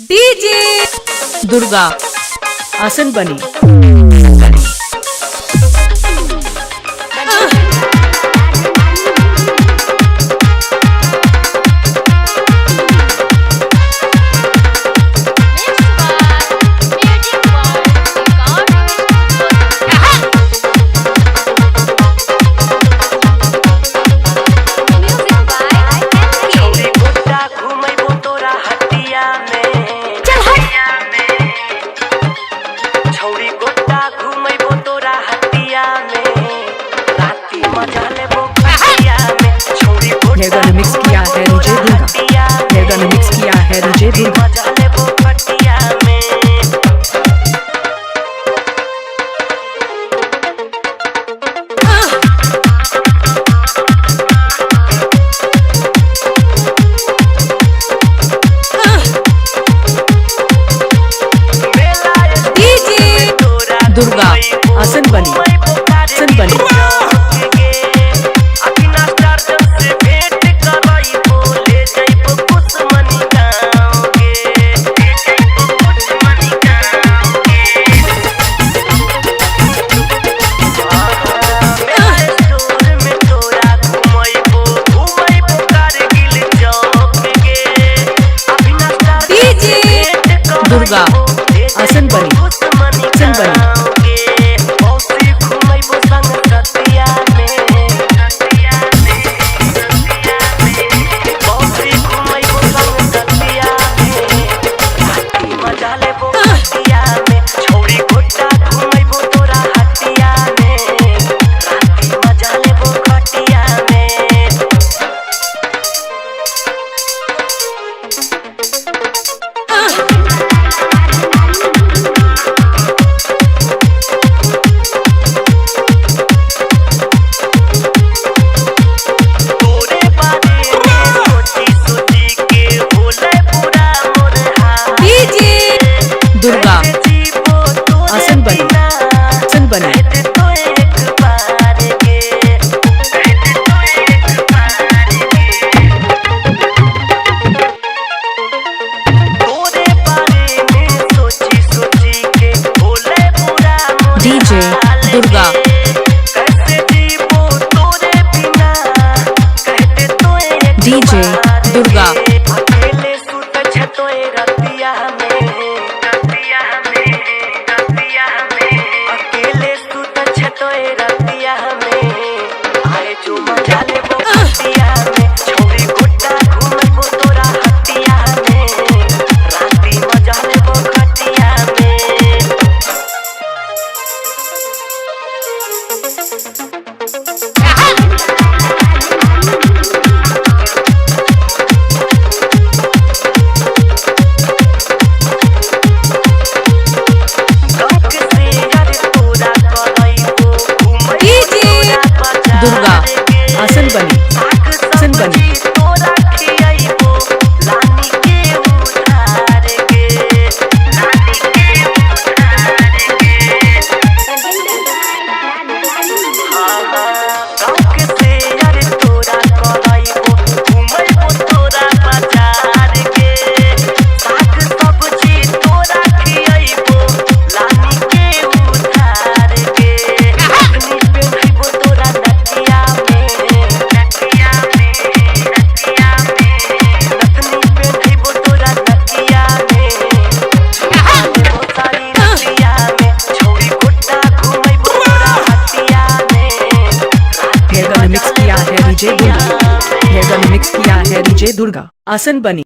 DJ Durga आसन बनी। ने मिक्स किया है डीजे दुर्गा। ने मिक्स किया है डीजे दुर्गा। डीजे दुर्गा आसन बनी। आसन बनी। दुर्गा आसन बनी। आसन बनी। दुर्गा आसन बनी। आसन बनी। डीजे दुर्गा डीजे दुर्गा दुर्गा आसन बनी। आसन बनी। मिक्स किया है डीजे दुर्गा। मिक्स किया है डीजे दुर्गा आसन बनी।